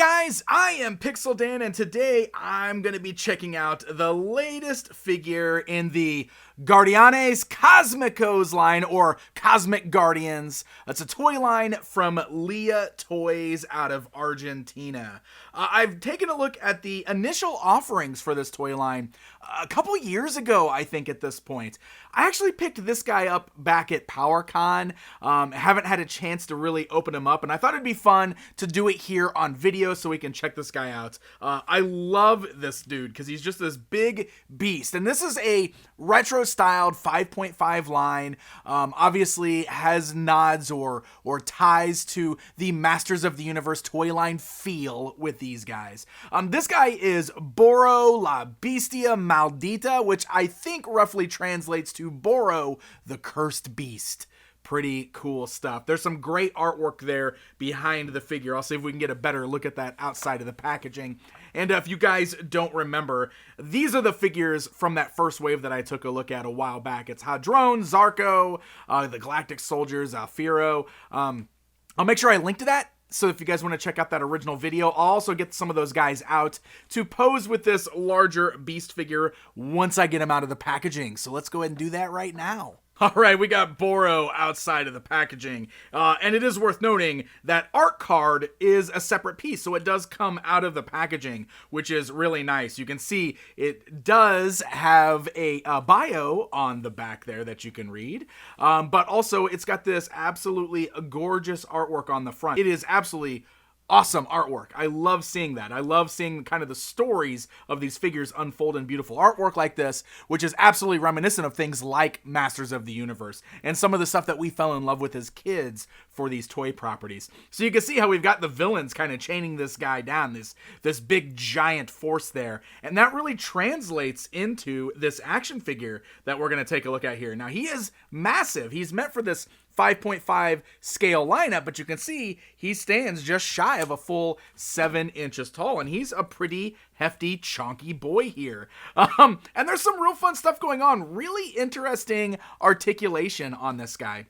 Guys, I am Pixel Dan, and today I'm going to be checking out the latest figure in the Guardianes Cosmicos line, or Cosmic Guardians. It's a toy line from Leah Toys out of Argentina. I've taken a look at the initial offerings for this toy line a couple years ago, I think, at this point. I actually picked this guy up back at PowerCon. Haven't had a chance to really open him up, and I thought it'd be fun to do it here on video so we can check this guy out. I love this dude because he's just this big beast, and this is a retro-styled 5.5 line. Obviously has nods or ties to the Masters of the Universe toy line feel with these guys. This guy is Boro La Bestia Maldita, which I think roughly translates to Boro the Cursed Beast. Pretty cool stuff. There's some great artwork there behind the figure. I'll see if we can get a better look at that outside of the packaging. And if you guys don't remember, these are the figures from that first wave that I took a look at a while back. It's Hadron, Zarko, the Galactic Soldiers, Alfiro. I'll make sure I link to that. So if you guys want to check out that original video, I'll also get some of those guys out to pose with this larger beast figure once I get him out of the packaging. So let's go ahead and do that right now. All right, we got Boro outside of the packaging, and it is worth noting that art card is a separate piece, so it does come out of the packaging, which is really nice. You can see it does have a bio on the back there that you can read, but also it's got this absolutely gorgeous artwork on the front. It is absolutely awesome artwork. I love seeing that. I love seeing kind of the stories of these figures unfold in beautiful artwork like this, which is absolutely reminiscent of things like Masters of the Universe and some of the stuff that we fell in love with as kids for these toy properties. So you can see how we've got the villains kind of chaining this guy down, this big giant force there, and that really translates into this action figure that we're going to take a look at here. Now, he is massive. He's meant for this 5.5 scale lineup, but you can see he stands just shy of a full 7 inches tall, and he's a pretty hefty, chonky boy here. And there's some real fun stuff going on. Really interesting articulation on this guy.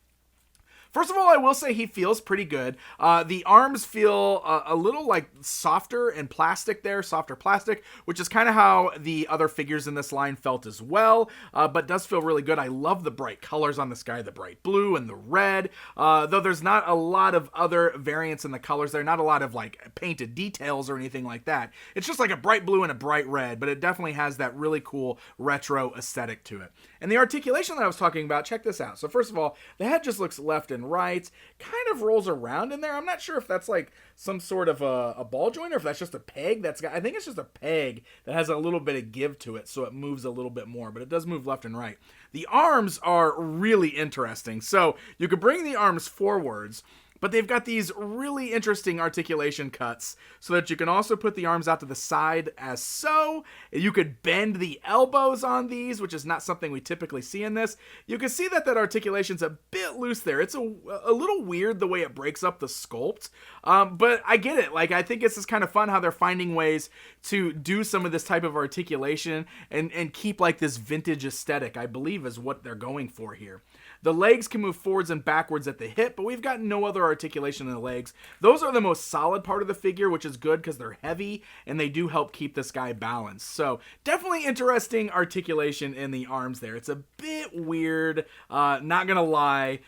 First of all, I will say he feels pretty good. The arms feel a little like softer and plastic there, softer plastic, which is kind of how the other figures in this line felt as well, but does feel really good. I love the bright colors on this guy, the bright blue and the red, though there's not a lot of other variants in the colors. There are not a lot of like painted details or anything like that. It's just like a bright blue and a bright red, but it definitely has that really cool retro aesthetic to it. And the articulation that I was talking about, check this out. So first of all, the head just looks left and right, kind of rolls around in there. I'm not sure if that's like some sort of a ball joint or if that's just a peg that's got, I think it's just a peg that has a little bit of give to it, so it moves a little bit more, but it does move left and right. The arms are really interesting. So you could bring the arms forwards, but they've got these really interesting articulation cuts so that you can also put the arms out to the side as so. You could bend the elbows on these, which is not something we typically see in this. You can see that articulation's a bit loose there. It's a little weird the way it breaks up the sculpt, but I get it. Like, I think it's just kind of fun how they're finding ways to do some of this type of articulation and keep like this vintage aesthetic, I believe is what they're going for here. The legs can move forwards and backwards at the hip, but we've got no other articulation in the legs. Those are the most solid part of the figure, which is good because they're heavy and they do help keep this guy balanced. So definitely interesting articulation in the arms there. It's a bit weird, not gonna lie,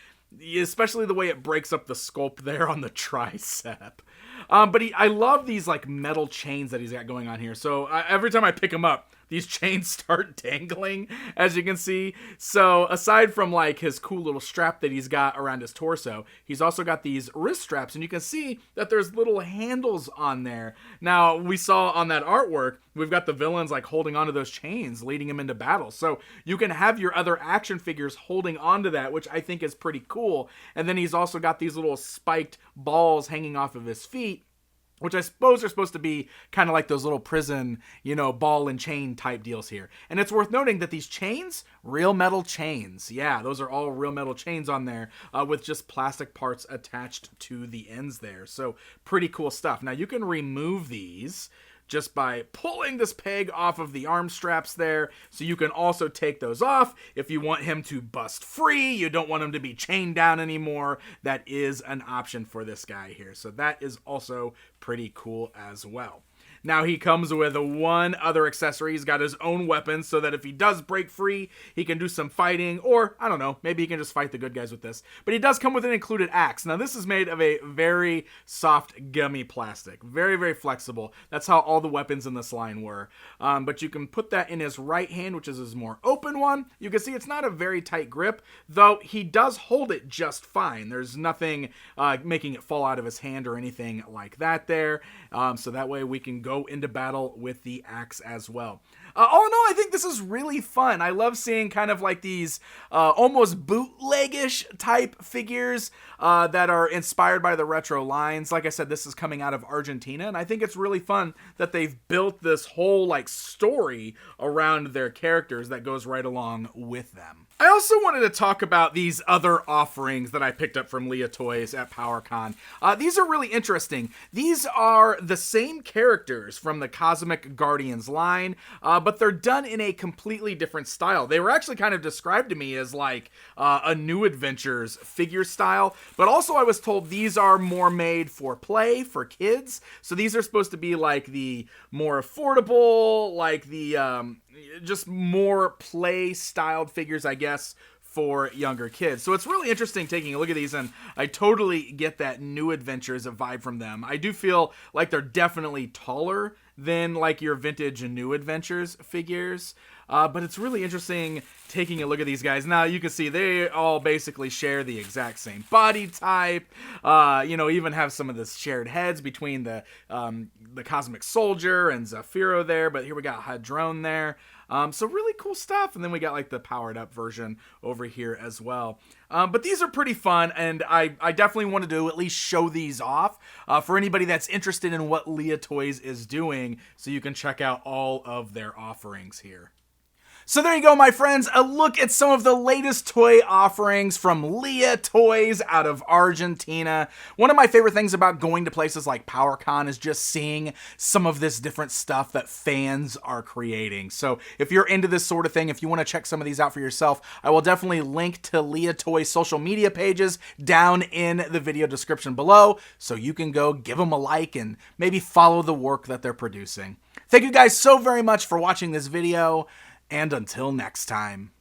especially the way it breaks up the sculpt there on the tricep. But I love these like metal chains that he's got going on here. So every time I pick him up, these chains start dangling, as you can see. So aside from like his cool little strap that he's got around his torso, he's also got these wrist straps, and you can see that there's little handles on there. Now, we saw on that artwork, we've got the villains like holding onto those chains, leading him into battle. So you can have your other action figures holding onto that, which I think is pretty cool. And then he's also got these little spiked balls hanging off of his feet, which I suppose are supposed to be kind of like those little prison, ball and chain type deals here. And it's worth noting that these chains, real metal chains. Yeah, those are all real metal chains on there with just plastic parts attached to the ends there. So pretty cool stuff. Now you can remove these just by pulling this peg off of the arm straps there. So you can also take those off if you want him to bust free. You don't want him to be chained down anymore. That is an option for this guy here. So that is also pretty cool as well. Now he comes with one other accessory. He's got his own weapons so that if he does break free, he can do some fighting, or I don't know, maybe he can just fight the good guys with this. But he does come with an included axe. Now this is made of a very soft gummy plastic. Very, very flexible. That's how all the weapons in this line were. But you can put that in his right hand, which is his more open one. You can see it's not a very tight grip, though he does hold it just fine. There's nothing making it fall out of his hand or anything like that there. So that way we can go into battle with the axe as well. All in all, I think this is really fun. I love seeing kind of like these almost bootleg-ish type figures that are inspired by the retro lines. Like I said, this is coming out of Argentina, and I think it's really fun that they've built this whole like story around their characters that goes right along with them. I also wanted to talk about these other offerings that I picked up from Leah Toys at PowerCon. These are really interesting. These are the same characters from the Cosmic Guardians line, but they're done in a completely different style. They were actually kind of described to me as like a New Adventures figure style, but also I was told these are more made for play, for kids. So these are supposed to be like the more affordable, like the just more play-styled figures, I guess, for younger kids. So it's really interesting taking a look at these, and I totally get that New Adventures vibe from them. I do feel like they're definitely taller than like your vintage and New Adventures figures. But it's really interesting taking a look at these guys. Now you can see they all basically share the exact same body type. Even have some of the shared heads between the Cosmic Soldier and Zafiro there. But here we got Hadron there. So really cool stuff. And then we got like the powered up version over here as well. But these are pretty fun, and I definitely wanted to at least show these off for anybody that's interested in what Leah Toys is doing, so you can check out all of their offerings here. So there you go, my friends, a look at some of the latest toy offerings from Leah Toys out of Argentina. One of my favorite things about going to places like PowerCon is just seeing some of this different stuff that fans are creating. So if you're into this sort of thing, if you want to check some of these out for yourself, I will definitely link to Leah Toys' social media pages down in the video description below, so you can go give them a like and maybe follow the work that they're producing. Thank you guys so very much for watching this video, and until next time.